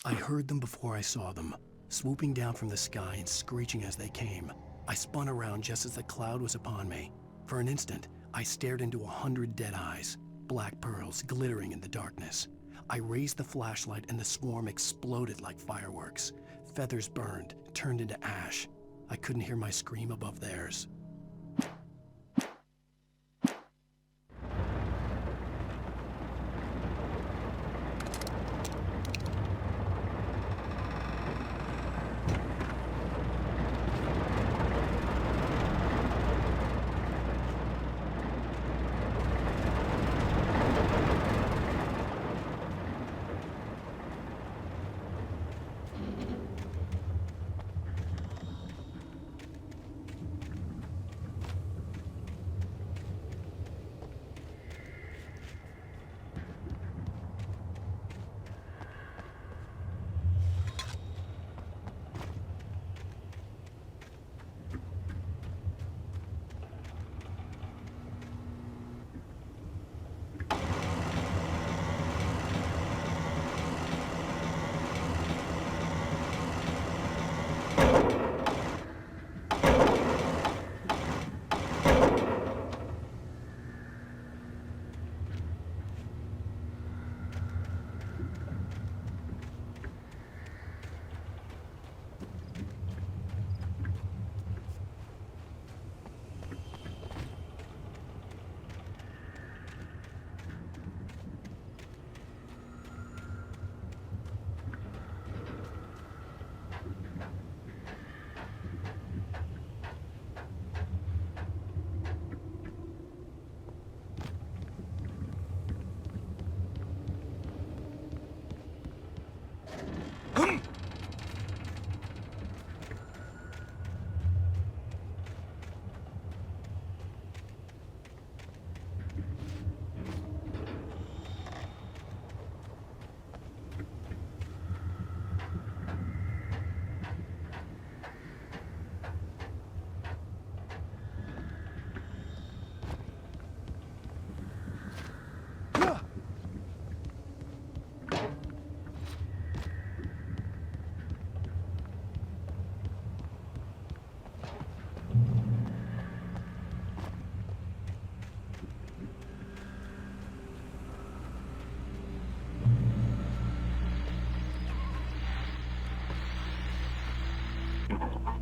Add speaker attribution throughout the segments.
Speaker 1: I heard them before I saw them, swooping down from the sky and screeching as they came. I spun around just as the cloud was upon me. For an instant, I stared into 100 dead eyes, black pearls glittering in the darkness. I raised the flashlight and the swarm exploded like fireworks. Feathers burned, turned into ash. I couldn't hear my scream above theirs.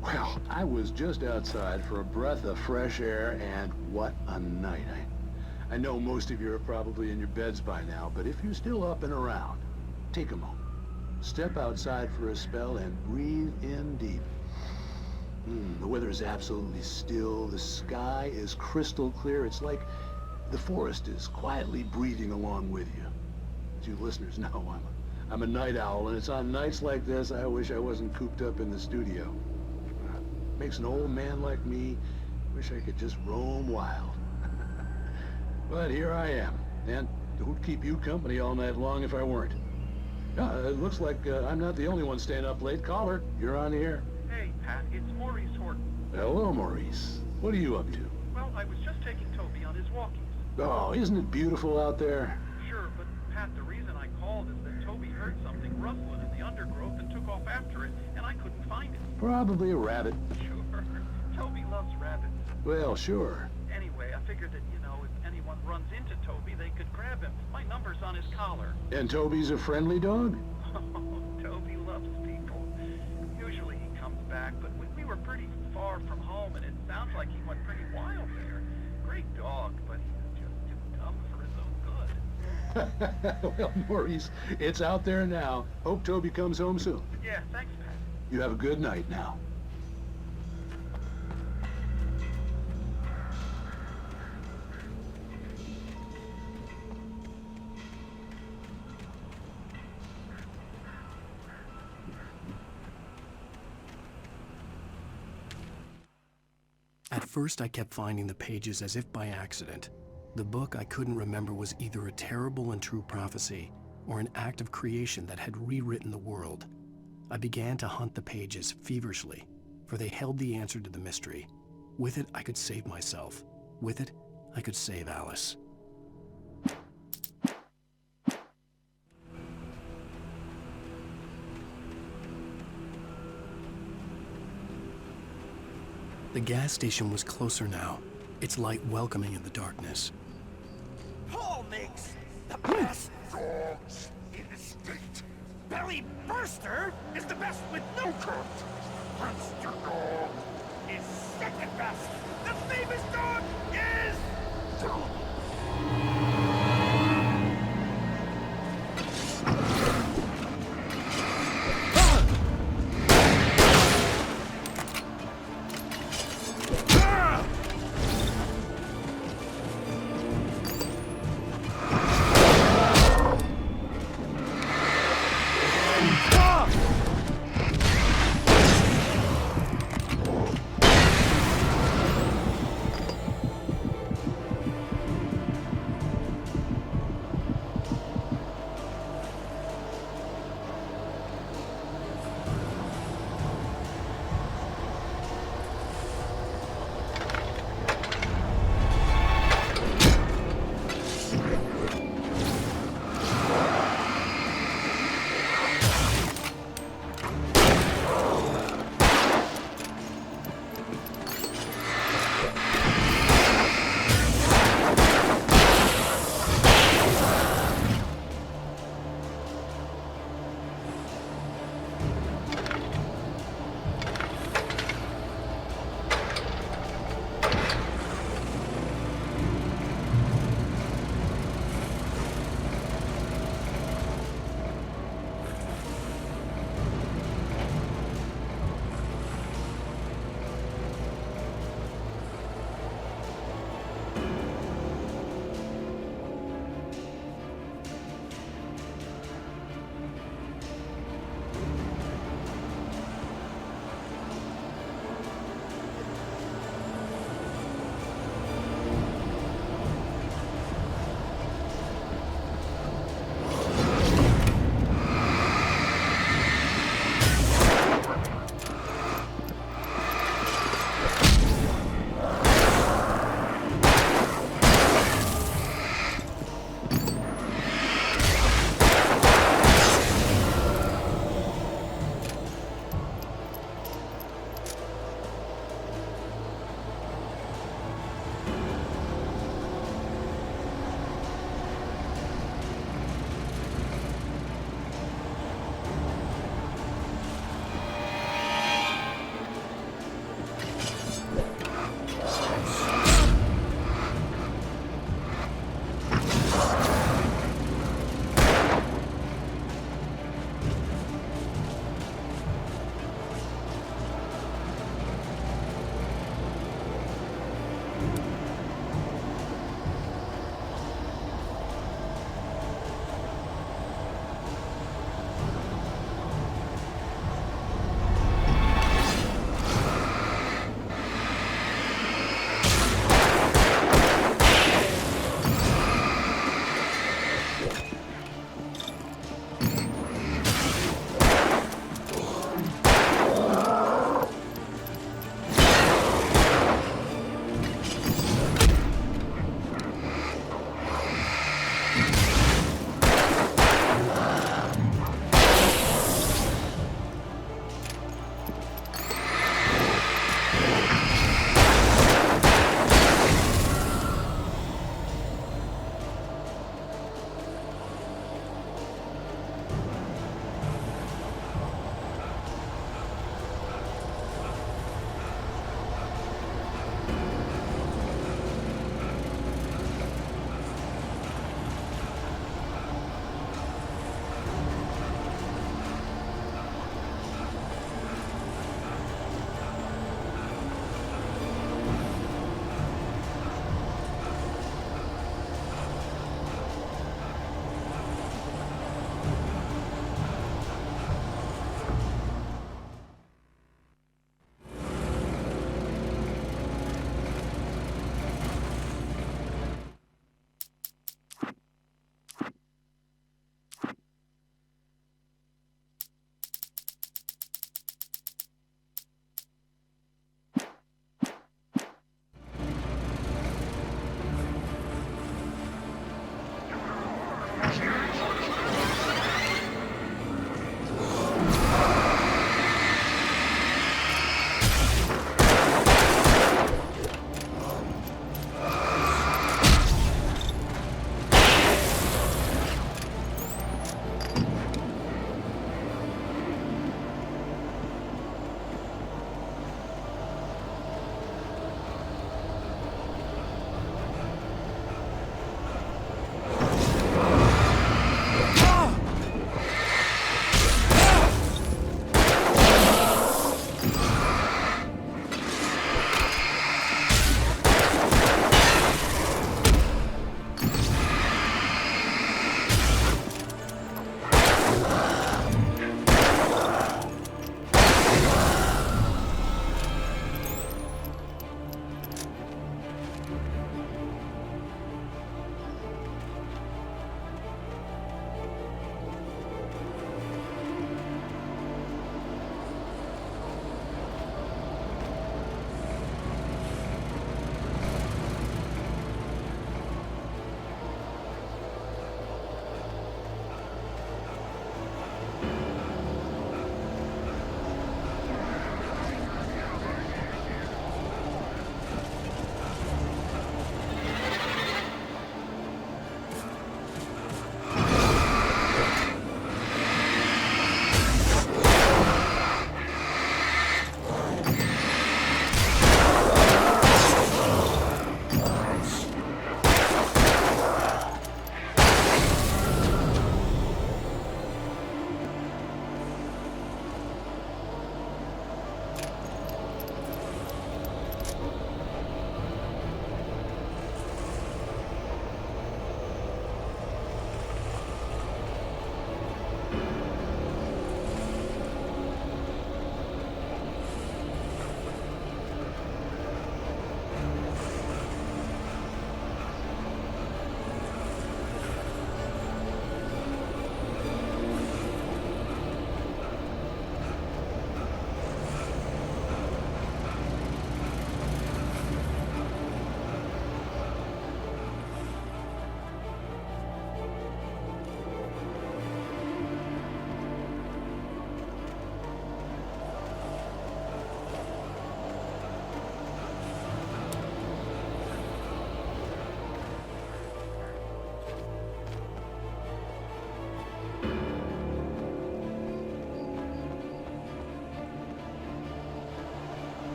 Speaker 2: Well, I was just outside for a breath of fresh air, and what a night. I know most of you are probably in your beds by now, but if you're still up and around, take a moment. Step outside for a spell and breathe in deep. The weather is absolutely still. The sky is crystal clear. It's like the forest is quietly breathing along with you. As you listeners know, I'm a night owl, and it's on nights like this I wish I wasn't cooped up in the studio. Makes an old man like me wish I could just roam wild. But here I am, and who'd keep you company all night long if I weren't? It looks like I'm not the only one staying up late. Caller, you're on the air.
Speaker 3: Hey, Pat, it's Maurice Horton.
Speaker 2: Hello, Maurice. What are you up to?
Speaker 3: Well, I was just taking Toby on his walkies.
Speaker 2: Oh, isn't it beautiful out there?
Speaker 3: Sure, but Pat, the reason I called is that Toby heard something rustling in the undergrowth and took off after it, and I couldn't find it.
Speaker 2: Probably a rabbit.
Speaker 3: Sure. Toby loves rabbits.
Speaker 2: Well, sure.
Speaker 3: Anyway, I figured that, if anyone runs into Toby, they could grab him. My number's on his collar.
Speaker 2: And Toby's a friendly dog?
Speaker 3: Oh, Toby loves people. Usually he comes back, but we were pretty far from home, and it sounds like he went pretty wild there. Great dog, but he's just too dumb for his own good.
Speaker 2: Well, Maurice, it's out there now. Hope Toby comes home soon.
Speaker 3: Yeah, thanks, Pat.
Speaker 2: You have a good night now.
Speaker 1: At first, I kept finding the pages as if by accident. The book I couldn't remember was either a terrible and true prophecy or an act of creation that had rewritten the world. I began to hunt the pages feverishly, for they held the answer to the mystery. With it, I could save myself. With it, I could save Alice. The gas station was closer now, its light welcoming in the darkness.
Speaker 4: Paul makes the best dogs in the state. Belly Burster is the best with no coat. Monster Dog is second best. The famous dog is...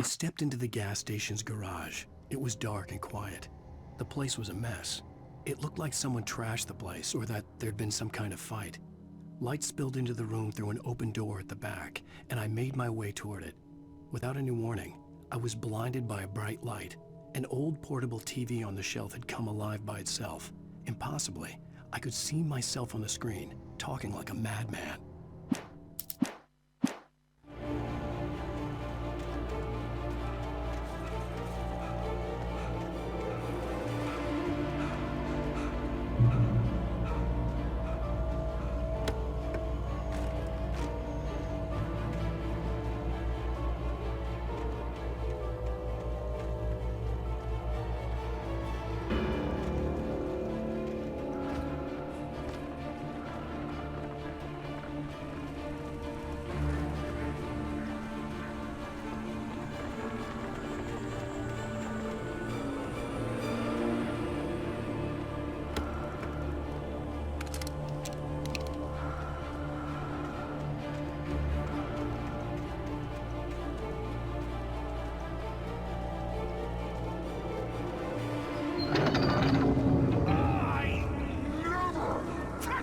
Speaker 1: I stepped into the gas station's garage. It was dark and quiet. The place was a mess. It looked like someone trashed the place or that there'd been some kind of fight. Light spilled into the room through an open door at the back, and I made my way toward it. Without any warning, I was blinded by a bright light. An old portable TV on the shelf had come alive by itself. Impossibly, I could see myself on the screen, talking like a madman.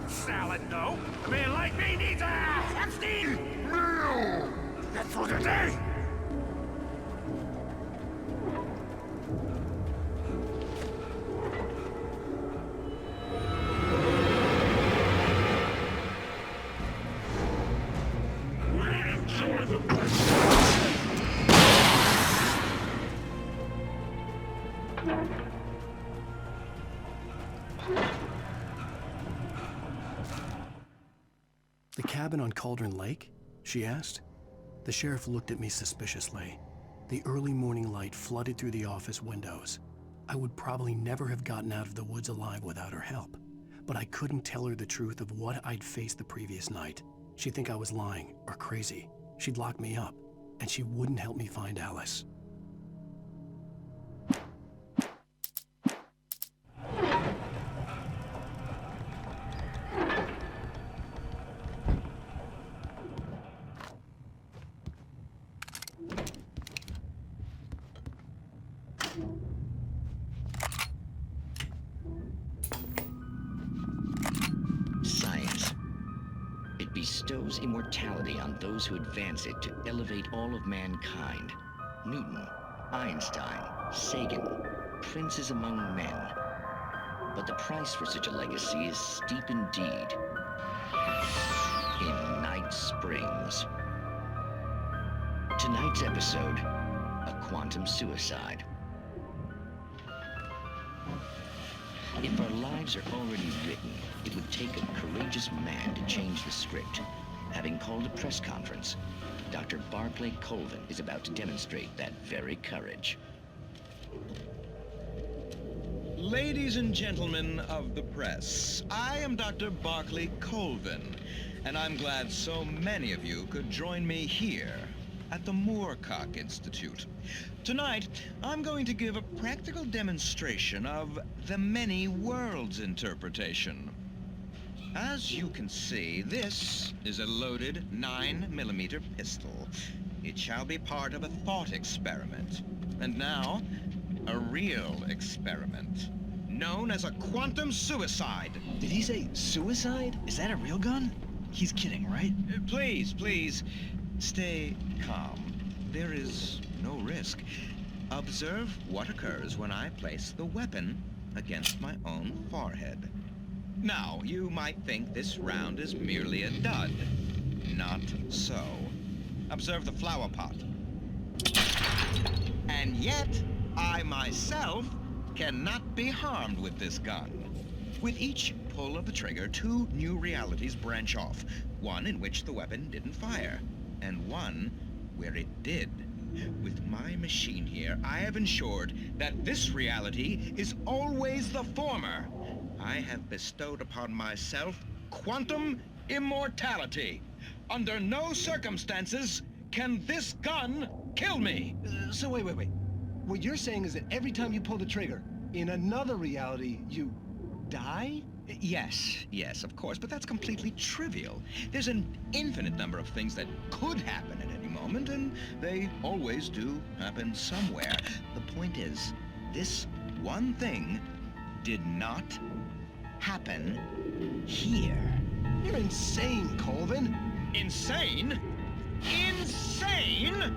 Speaker 4: Salad, no. A man like me needs a hefty meal. That's for the day.
Speaker 1: The cabin on Cauldron Lake? She asked. The sheriff looked at me suspiciously. The early morning light flooded through the office windows. I would probably never have gotten out of the woods alive without her help, but I couldn't tell her the truth of what I'd faced the previous night. She'd think I was lying or crazy. She'd lock me up, and she wouldn't help me find Alice.
Speaker 5: Science. It bestows immortality on those who advance it to elevate all of mankind. Newton, Einstein, Sagan, princes among men. But the price for such a legacy is steep indeed. In Night Springs. Tonight's episode, a quantum suicide. If our lives are already written, it would take a courageous man to change the script. Having called a press conference, Dr. Barclay Colvin is about to demonstrate that very courage.
Speaker 6: Ladies and gentlemen of the press, I am Dr. Barclay Colvin, and I'm glad so many of you could join me here at the Moorcock Institute. Tonight, I'm going to give a practical demonstration of the many worlds interpretation. As you can see, this is a loaded 9mm pistol. It shall be part of a thought experiment. And now, a real experiment, known as a quantum suicide.
Speaker 7: Did he say suicide? Is that a real gun? He's kidding, right?
Speaker 6: Please, stay calm. There is no risk. Observe what occurs when I place the weapon against my own forehead. Now, you might think this round is merely a dud. Not so. Observe the flower pot. And yet, I myself cannot be harmed with this gun. With each pull of the trigger, two new realities branch off. One in which the weapon didn't fire, and one where it did. With my machine here, I have ensured that this reality is always the former. I have bestowed upon myself quantum immortality. Under no circumstances can this gun kill me.
Speaker 7: So wait. What you're saying is that every time you pull the trigger, in another reality, you die?
Speaker 6: Yes, of course, but that's completely trivial. There's an infinite number of things that could happen at any moment. moment, and they always do happen somewhere. The point is, this one thing did not happen here.
Speaker 7: You're insane, Colvin.
Speaker 6: Insane? Insane?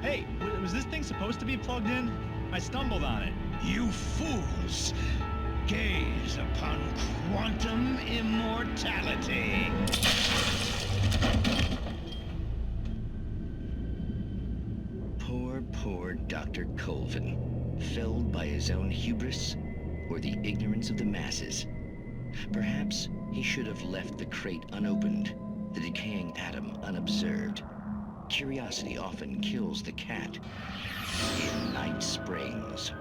Speaker 8: Hey, was this thing supposed to be plugged in? I stumbled on it.
Speaker 6: You fools! Gaze upon quantum immortality.
Speaker 5: Poor Dr. Colvin, felled by his own hubris or the ignorance of the masses. Perhaps he should have left the crate unopened, the decaying atom unobserved. Curiosity often kills the cat in Night Springs.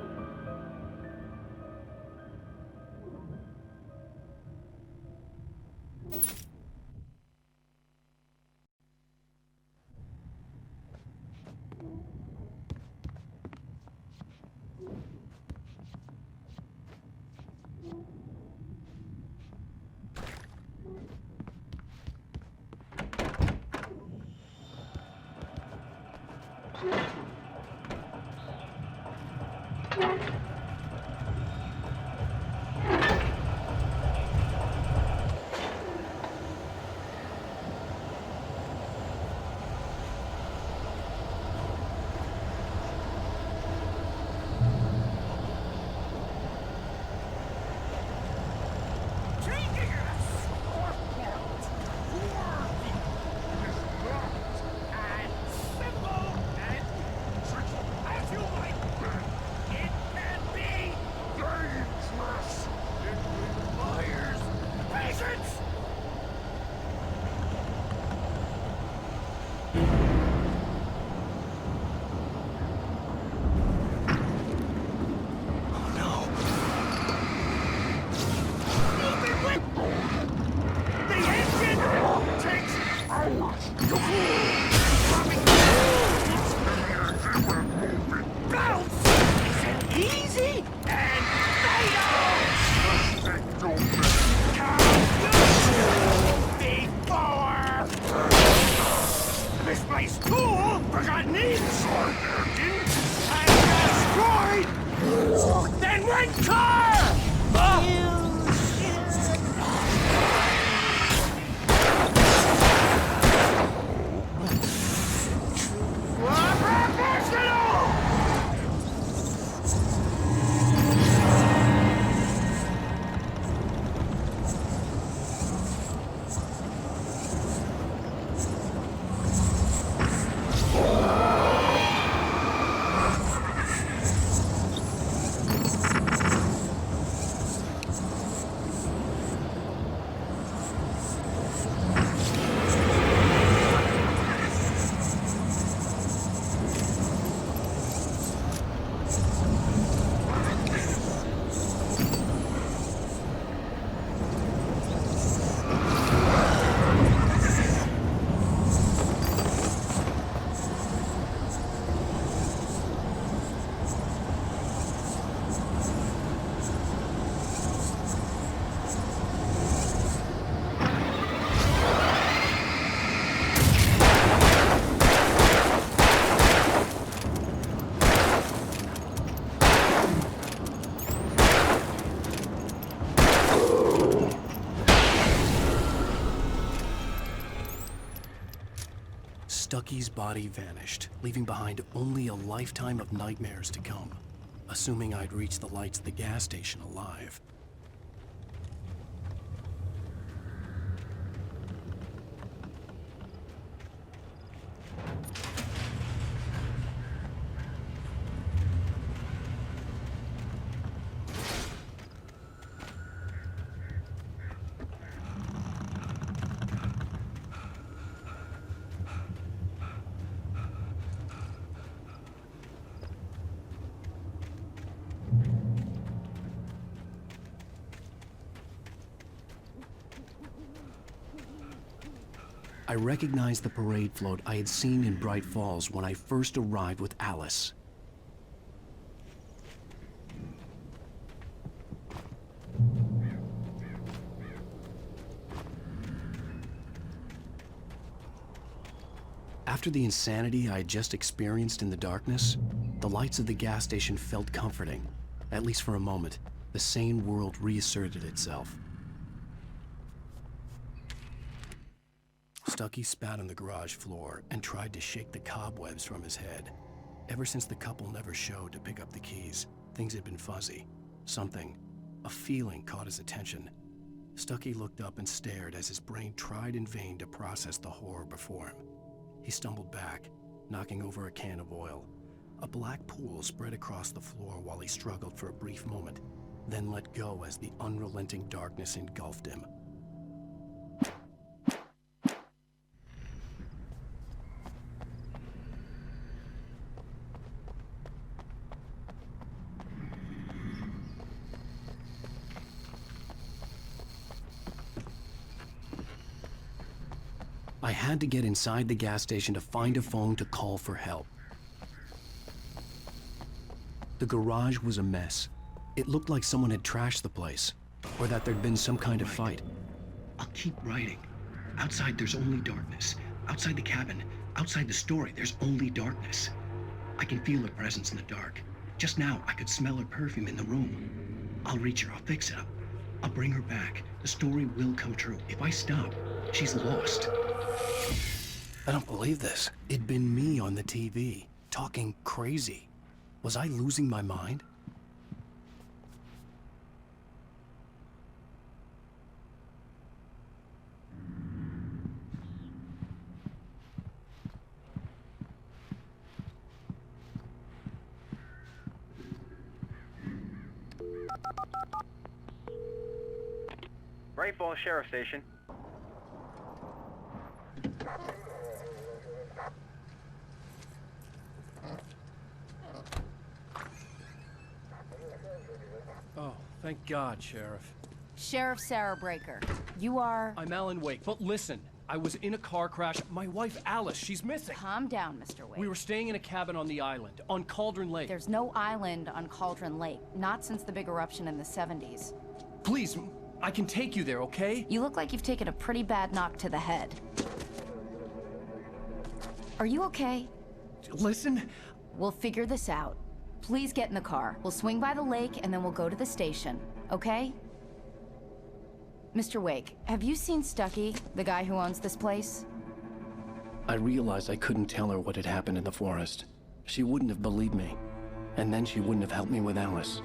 Speaker 1: Stucky's body vanished, leaving behind only a lifetime of nightmares to come, assuming I'd reach the lights at the gas station alive. I recognized the parade float I had seen in Bright Falls when I first arrived with Alice. After the insanity I had just experienced in the darkness, the lights of the gas station felt comforting. At least for a moment, the sane world reasserted itself. Stucky spat on the garage floor and tried to shake the cobwebs from his head. Ever since the couple never showed to pick up the keys, things had been fuzzy. Something, a feeling caught his attention. Stucky looked up and stared as his brain tried in vain to process the horror before him. He stumbled back, knocking over a can of oil. A black pool spread across the floor while he struggled for a brief moment, then let go as the unrelenting darkness engulfed him. I had to get inside the gas station to find a phone to call for help. The garage was a mess. It looked like someone had trashed the place, or that there'd been some kind of fight.
Speaker 9: I'll keep writing. Outside, there's only darkness. Outside the cabin, outside the story, there's only darkness. I can feel her presence in the dark. Just now, I could smell her perfume in the room. I'll reach her, I'll fix it up. I'll bring her back. The story will come true. If I stop, she's lost.
Speaker 1: I don't believe this. It'd been me on the TV, talking crazy. Was I losing my mind?
Speaker 3: Bright Falls Sheriff Station.
Speaker 10: Oh, thank God, Sheriff.
Speaker 11: Sheriff Sarah Breaker. You are...
Speaker 10: I'm Alan Wake, but listen, I was in a car crash. My wife, Alice, she's missing.
Speaker 11: Calm down, Mr. Wake.
Speaker 10: We were staying in a cabin on the island, on Cauldron Lake.
Speaker 11: There's no island on Cauldron Lake, not since the big eruption in the 70s.
Speaker 10: Please, I can take you there, okay?
Speaker 11: You look like you've taken a pretty bad knock to the head. Are you okay?
Speaker 10: Listen.
Speaker 11: We'll figure this out. Please get in the car. We'll swing by the lake and then we'll go to the station, okay? Mr. Wake, have you seen Stucky, the guy who owns this place?
Speaker 1: I realized I couldn't tell her what had happened in the forest. She wouldn't have believed me. And then she wouldn't have helped me with Alice.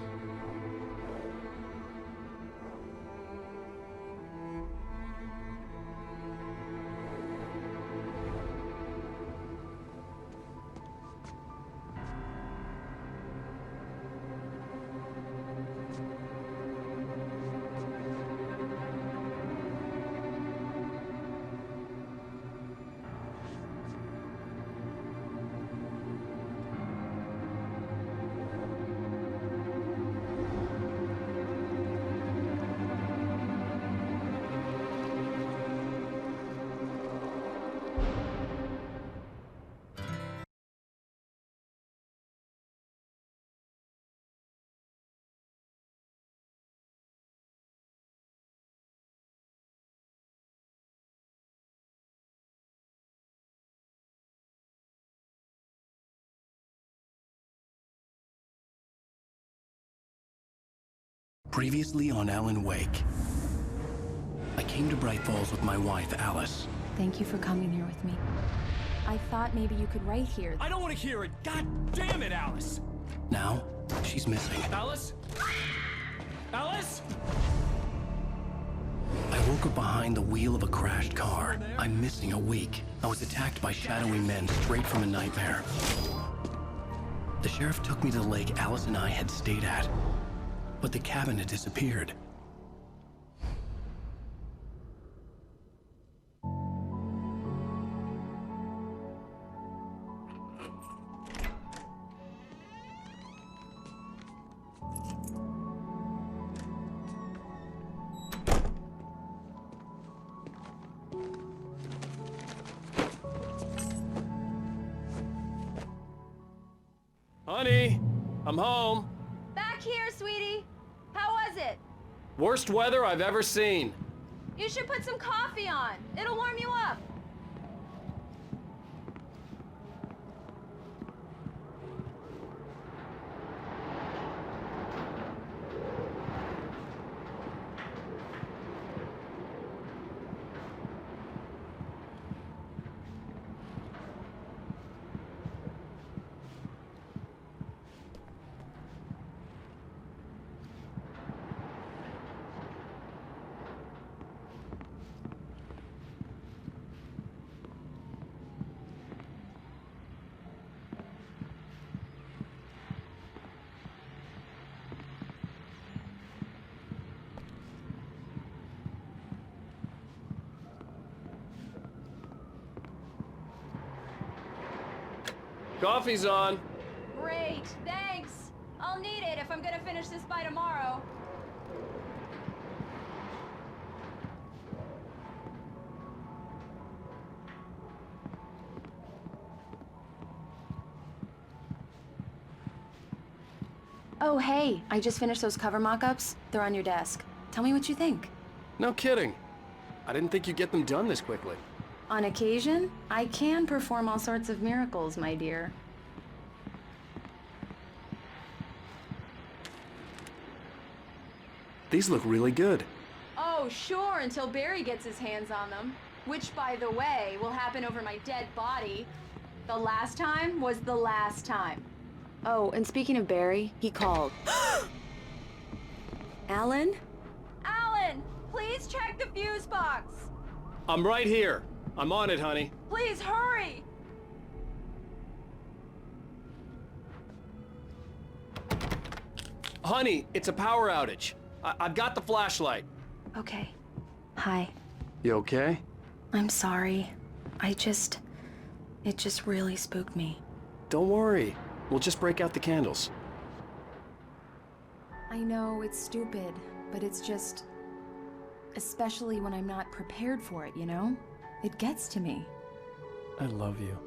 Speaker 1: Previously on Alan Wake. I came to Bright Falls with my wife, Alice.
Speaker 11: Thank you for coming here with me. I thought maybe you could write here.
Speaker 10: I don't want to hear it. God damn it, Alice.
Speaker 1: Now, she's missing.
Speaker 10: Alice? Alice?
Speaker 1: I woke up behind the wheel of a crashed car. I'm missing a week. I was attacked by shadowy men straight from a nightmare. The sheriff took me to the lake Alice and I had stayed at. But the cabin had disappeared.
Speaker 10: Honey, I'm home.
Speaker 11: Back here, sweetie. How was it?
Speaker 10: Worst weather I've ever seen.
Speaker 11: You should put some coffee on. It'll warm you up.
Speaker 10: Coffee's on.
Speaker 11: Great, thanks. I'll need it if I'm gonna finish this by tomorrow. Oh, hey, I just finished those cover mock-ups. They're on your desk. Tell me what you think.
Speaker 10: No kidding. I didn't think you'd get them done this quickly.
Speaker 11: On occasion, I can perform all sorts of miracles, my dear.
Speaker 10: These look really good.
Speaker 11: Oh, sure, until Barry gets his hands on them. Which, by the way, will happen over my dead body. The last time was the last time. Oh, and speaking of Barry, he called. Alan? Alan, please check the fuse box.
Speaker 10: I'm right here. I'm on it, honey.
Speaker 11: Please hurry.
Speaker 10: Honey, it's a power outage. I've got the flashlight.
Speaker 11: Okay. Hi.
Speaker 10: You okay?
Speaker 11: I'm sorry. It just really spooked me.
Speaker 10: Don't worry. We'll just break out the candles.
Speaker 11: I know it's stupid, but it's just... especially when I'm not prepared for it, you know? It gets to me.
Speaker 10: I love you.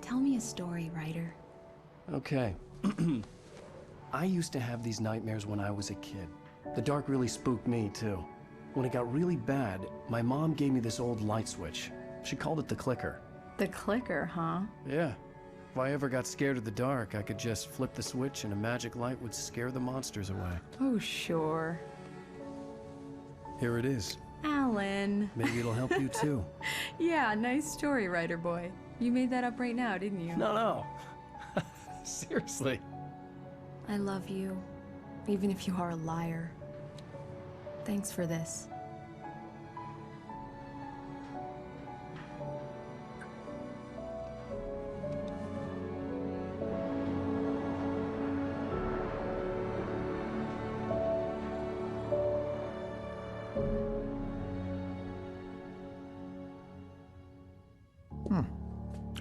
Speaker 11: Tell me a story, writer.
Speaker 10: Okay. I used to have these nightmares when I was a kid. The dark really spooked me, too. When it got really bad, my mom gave me this old light switch. She called it the clicker.
Speaker 11: The clicker, huh?
Speaker 10: Yeah. If I ever got scared of the dark, I could just flip the switch and a magic light would scare the monsters away.
Speaker 11: Oh, sure.
Speaker 10: Here it is.
Speaker 11: Alan.
Speaker 10: Maybe it'll help you, too.
Speaker 11: Yeah, nice story, writer boy. You made that up right now, didn't you?
Speaker 10: No. Seriously.
Speaker 11: I love you, even if you are a liar. Thanks for this.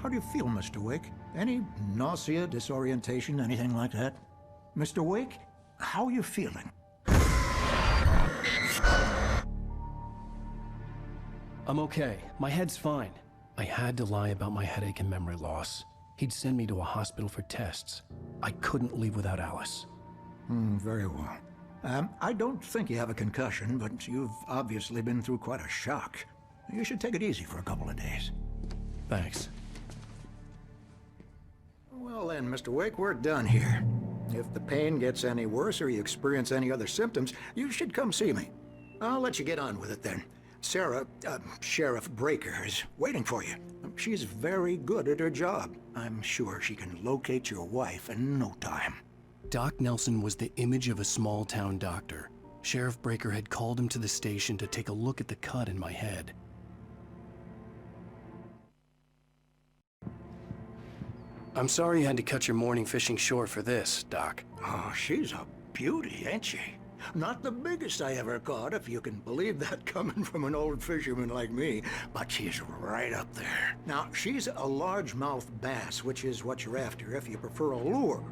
Speaker 12: How do you feel, Mr. Wake? Any nausea, disorientation, anything like that? Mr. Wake, how are you feeling?
Speaker 1: I'm okay. My head's fine. I had to lie about my headache and memory loss. He'd send me to a hospital for tests. I couldn't leave without Alice.
Speaker 12: Very well. I don't think you have a concussion, but you've obviously been through quite a shock. You should take it easy for a couple of days.
Speaker 1: Thanks.
Speaker 12: Well then, Mr. Wake, we're done here. If the pain gets any worse or you experience any other symptoms, you should come see me. I'll let you get on with it then. Sarah, Sheriff Breaker, is waiting for you. She's very good at her job. I'm sure she can locate your wife in no time.
Speaker 1: Doc Nelson was the image of a small-town doctor. Sheriff Breaker had called him to the station to take a look at the cut in my head. I'm sorry you had to cut your morning fishing short for this, Doc.
Speaker 12: Oh, she's a beauty, ain't she? Not the biggest I ever caught, if you can believe that coming from an old fisherman like me, but she's right up there. Now, she's a largemouth bass, which is what you're after if you prefer a lure.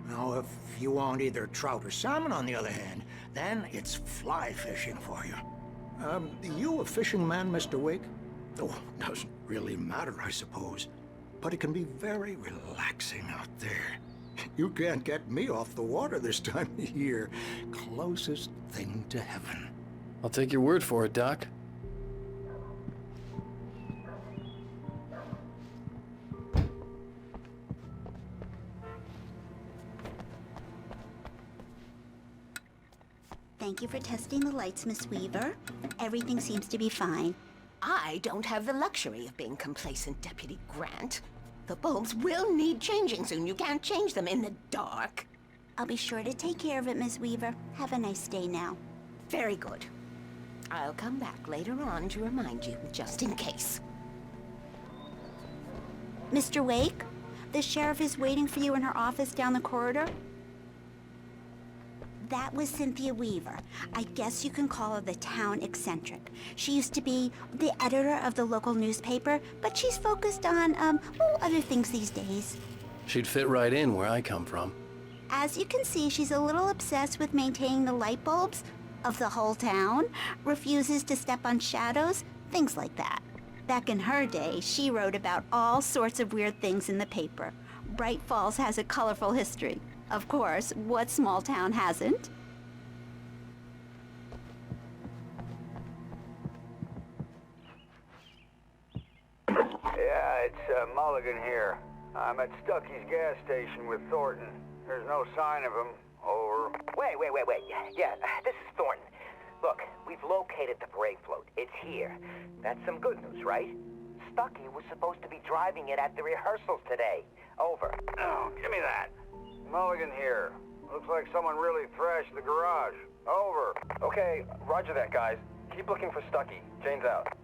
Speaker 12: Now, if you want either trout or salmon, on the other hand, then it's fly fishing for you. You a fishing man, Mr. Wake? Oh, doesn't really matter, I suppose. But it can be very relaxing out there. You can't get me off the water this time of year. Closest thing to heaven.
Speaker 1: I'll take your word for it, Doc.
Speaker 13: Thank you for testing the lights, Miss Weaver. Everything seems to be fine.
Speaker 14: I don't have the luxury of being complacent, Deputy Grant. The bulbs will need changing soon. You can't change them in the dark.
Speaker 13: I'll be sure to take care of it, Miss Weaver. Have a nice day now.
Speaker 14: Very good. I'll come back later on to remind you, just in case.
Speaker 13: Mr. Wake, the sheriff is waiting for you in her office down the corridor. That was Cynthia Weaver. I guess you can call her the town eccentric. She used to be the editor of the local newspaper, but she's focused on, other things these days.
Speaker 10: She'd fit right in where I come from.
Speaker 13: As you can see, she's a little obsessed with maintaining the light bulbs of the whole town, refuses to step on shadows, things like that. Back in her day, she wrote about all sorts of weird things in the paper. Bright Falls has a colorful history. Of course, what small town hasn't?
Speaker 15: Yeah, it's Mulligan here. I'm at Stucky's gas station with Thornton. There's no sign of him. Over.
Speaker 16: Wait. Yeah, this is Thornton. Look, we've located the parade float. It's here. That's some good news, right? Stucky was supposed to be driving it at the rehearsals today. Over.
Speaker 15: Oh, give me that. Mulligan here. Looks like someone really thrashed the garage. Over.
Speaker 16: Okay, roger that, guys. Keep looking for Stucky. Jane's out.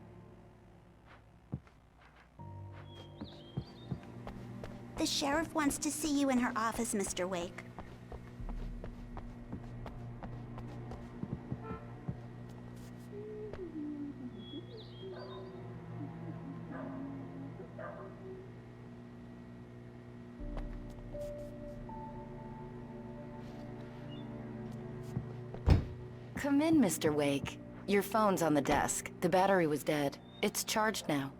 Speaker 13: The sheriff wants to see you in her office, Mr. Wake.
Speaker 17: Come in, Mr. Wake. Your phone's on the desk. The battery was dead. It's charged now.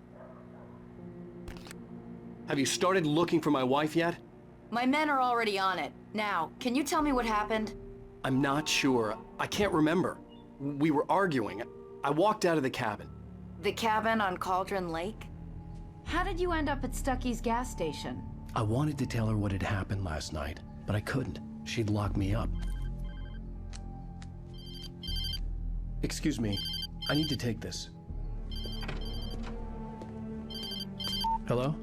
Speaker 10: Have you started looking for my wife yet?
Speaker 17: My men are already on it. Now, can you tell me what happened?
Speaker 10: I'm not sure. I can't remember. We were arguing. I walked out of the cabin.
Speaker 17: The cabin on Cauldron Lake?
Speaker 11: How did you end up at Stucky's gas station?
Speaker 1: I wanted to tell her what had happened last night, but I couldn't. She'd lock me up. Excuse me. I need to take this. Hello?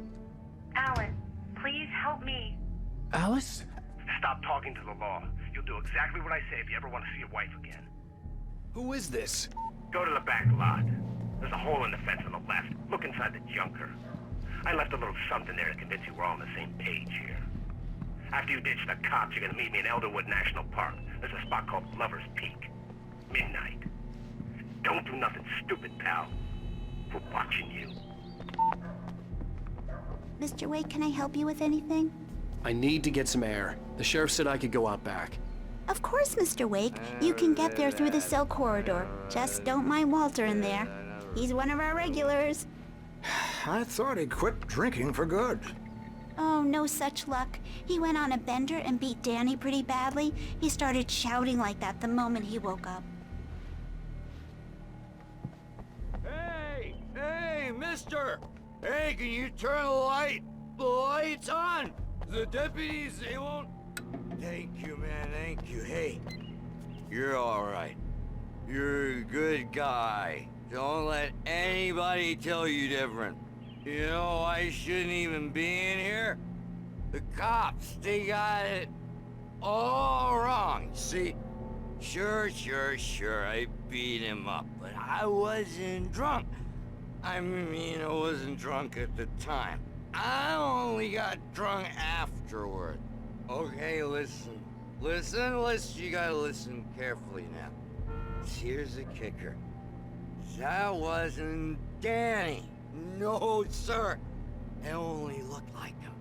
Speaker 18: Alan, please help me.
Speaker 1: Alice?
Speaker 4: Stop talking to the law. You'll do exactly what I say if you ever want to see your wife again.
Speaker 1: Who is this?
Speaker 4: Go to the back lot. There's a hole in the fence on the left. Look inside the junker. I left a little something there to convince you we're all on the same page here. After you ditch the cops, you're gonna meet me in Elderwood National Park. There's a spot called Lover's Peak. Midnight. Don't do nothing stupid, pal. We're watching you.
Speaker 13: Mr. Wake, can I help you with anything?
Speaker 10: I need to get some air. The sheriff said I could go out back.
Speaker 13: Of course, Mr. Wake. You can get there through the cell corridor. Just don't mind Walter in there. He's one of our regulars.
Speaker 12: I thought he quit drinking for good.
Speaker 13: Oh, no such luck. He went on a bender and beat Danny pretty badly. He started shouting like that the moment he woke up.
Speaker 15: Hey, mister! Hey, can you turn the lights on? The deputies, they won't... Thank you, man, thank you. Hey, you're all right. You're a good guy. Don't let anybody tell you different. You know, I shouldn't even be in here. The cops, they got it all wrong. See, sure, I beat him up, but I wasn't drunk. I mean, I wasn't drunk at the time. I only got drunk afterward. Okay, listen, you gotta listen carefully now. Here's the kicker. That wasn't Danny. No, sir. It only looked like him.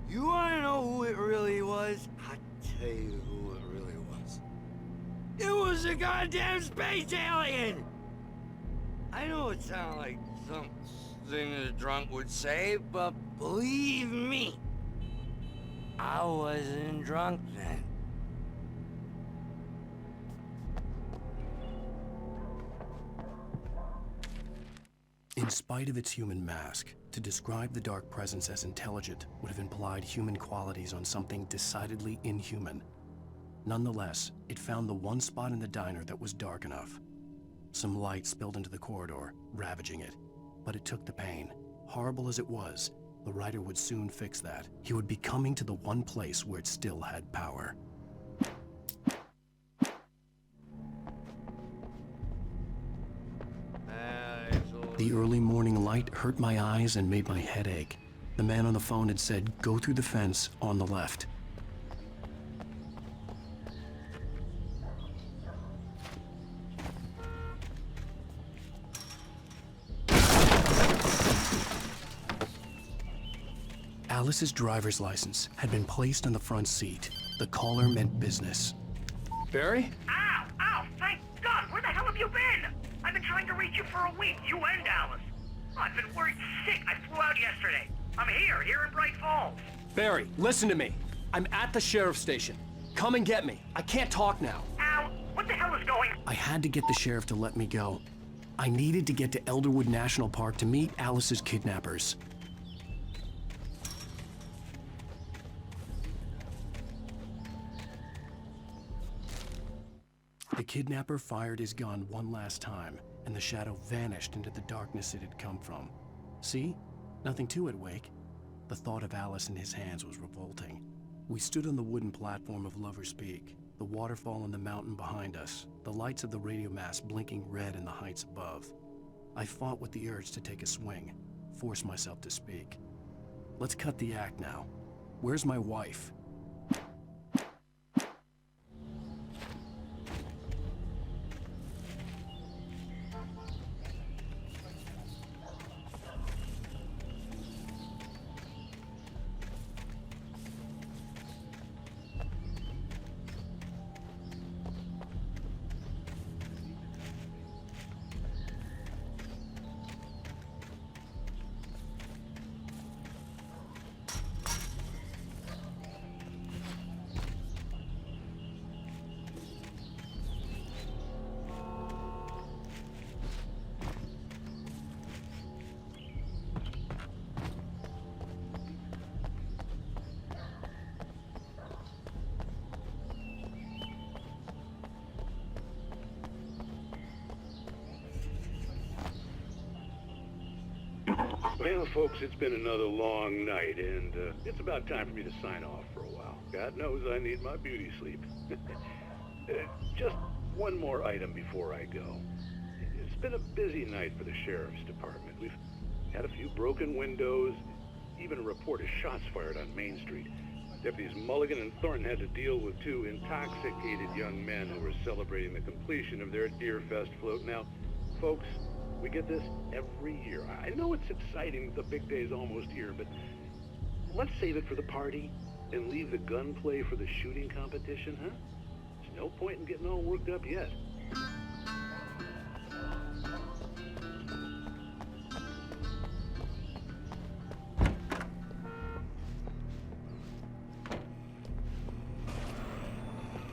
Speaker 15: You wanna know who it really was? I'll tell you who it really was. It was a goddamn space alien! I know it sounds like something a drunk would say, but believe me, I wasn't drunk then.
Speaker 1: In spite of its human mask, to describe the dark presence as intelligent would have implied human qualities on something decidedly inhuman. Nonetheless, it found the one spot in the diner that was dark enough. Some light spilled into the corridor, ravaging it. But it took the pain. Horrible as it was, the writer would soon fix that. He would be coming to the one place where it still had power. The early morning light hurt my eyes and made my head ache. The man on the phone had said, "Go through the fence on the left." Alice's driver's license had been placed on the front seat. The caller meant business.
Speaker 10: Barry?
Speaker 4: Ow! Ow! Thank God! Where the hell have you been? I've been trying to reach you for a week, you and Alice. I've been worried sick. I flew out yesterday. I'm here in Bright Falls.
Speaker 10: Barry, listen to me. I'm at the sheriff's station. Come and get me. I can't talk now.
Speaker 4: Al, what the hell is going on?
Speaker 1: I had to get the sheriff to let me go. I needed to get to Elderwood National Park to meet Alice's kidnappers. The kidnapper fired his gun one last time, and the shadow vanished into the darkness it had come from. See? Nothing to it, Wake. The thought of Alice in his hands was revolting. We stood on the wooden platform of Lover's Peak, the waterfall on the mountain behind us, the lights of the radio mast blinking red in the heights above. I fought with the urge to take a swing, force myself to speak. Let's cut the act now. Where's my wife?
Speaker 2: Well, folks, it's been another long night, and it's about time for me to sign off for a while. God knows I need my beauty sleep. Just one more item before I go. It's been a busy night for the sheriff's department. We've had a few broken windows, even a report of shots fired on Main Street. Deputies Mulligan and Thornton had to deal with two intoxicated young men who were celebrating the completion of their Deer Fest float. Now, folks, we get this every year. I know it's exciting that the big day's almost here, but let's save it for the party and leave the gunplay for the shooting competition, huh? There's no point in getting all worked up yet.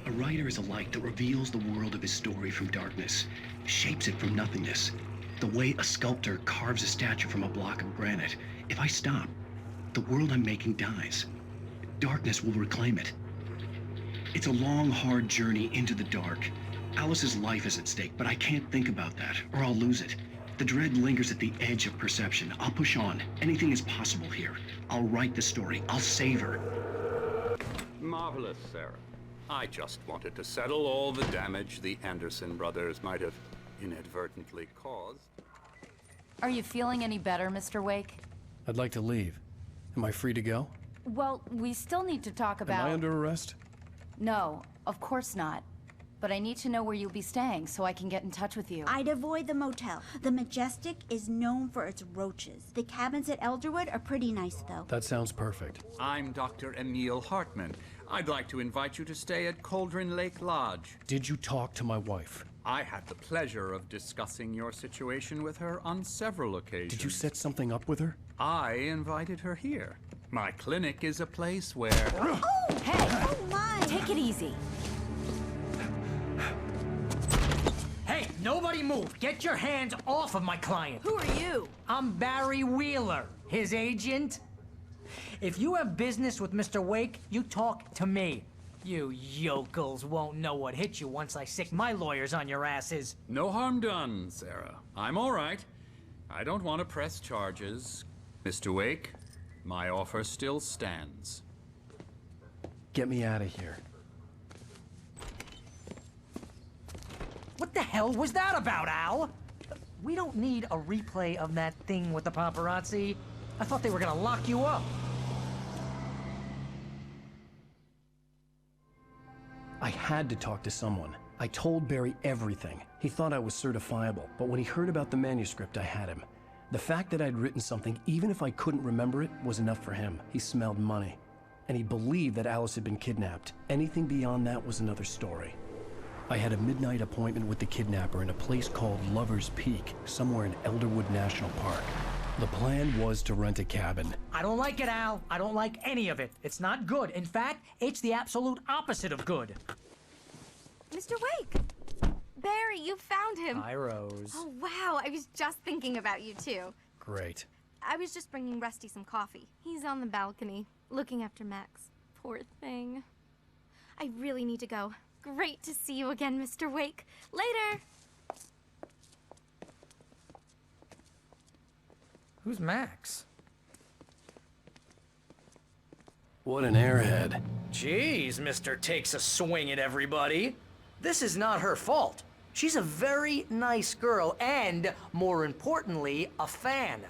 Speaker 9: A writer is a light that reveals the world of his story from darkness, shapes it from nothingness. The way a sculptor carves a statue from a block of granite. If I stop, the world I'm making dies. Darkness will reclaim it. It's a long, hard journey into the dark. Alice's life is at stake, but I can't think about that, or I'll lose it. The dread lingers at the edge of perception. I'll push on. Anything is possible here. I'll write the story. I'll save her.
Speaker 19: Marvelous, Sarah. I just wanted to settle all the damage the Anderson brothers might have inadvertently caused.
Speaker 17: Are you feeling any better, Mr. Wake?
Speaker 10: I'd like to leave. Am I free to go?
Speaker 17: Well, we still need to talk about...
Speaker 10: Am I under arrest?
Speaker 17: No, of course not. But I need to know where you'll be staying so I can get in touch with you.
Speaker 13: I'd avoid the motel. The Majestic is known for its roaches. The cabins at Elderwood are pretty nice, though.
Speaker 10: That sounds perfect.
Speaker 19: I'm Dr. Emil Hartman. I'd like to invite you to stay at Cauldron Lake Lodge.
Speaker 10: Did you talk to my wife?
Speaker 19: I had the pleasure of discussing your situation with her on several occasions.
Speaker 10: Did you set something up with her?
Speaker 19: I invited her here. My clinic is a place where...
Speaker 13: Oh!
Speaker 17: Hey!
Speaker 13: Oh, my!
Speaker 17: Take it easy.
Speaker 20: Hey, nobody move! Get your hands off of my client!
Speaker 17: Who are you?
Speaker 20: I'm Barry Wheeler, his agent. If you have business with Mr. Wake, you talk to me. You yokels won't know what hit you once I sick my lawyers on your asses.
Speaker 19: No harm done, Sarah. I'm all right. I don't want to press charges. Mr. Wake, my offer still stands.
Speaker 10: Get me out of here.
Speaker 20: What the hell was that about, Al? We don't need a replay of that thing with the paparazzi. I thought they were gonna lock you up.
Speaker 10: I had to talk to someone. I told Barry everything. He thought I was certifiable, but when he heard about the manuscript, I had him. The fact that I'd written something, even if I couldn't remember it, was enough for him. He smelled money. And he believed that Alice had been kidnapped. Anything beyond that was another story. I had a midnight appointment with the kidnapper in a place called Lover's Peak, somewhere in Elderwood National Park. The plan was to rent a cabin.
Speaker 20: I don't like it, Al. I don't like any of it. It's not good. In fact, it's the absolute opposite of good.
Speaker 21: Mr. Wake! Barry, you found him.
Speaker 10: Hi, Rose.
Speaker 21: Oh, wow. I was just thinking about you, too.
Speaker 10: Great.
Speaker 21: I was just bringing Rusty some coffee. He's on the balcony, looking after Max. Poor thing. I really need to go. Great to see you again, Mr. Wake. Later!
Speaker 20: Who's Max?
Speaker 10: What an airhead.
Speaker 20: Jeez, Mr. Takes a swing at everybody. This is not her fault. She's a very nice girl and, more importantly, a fan.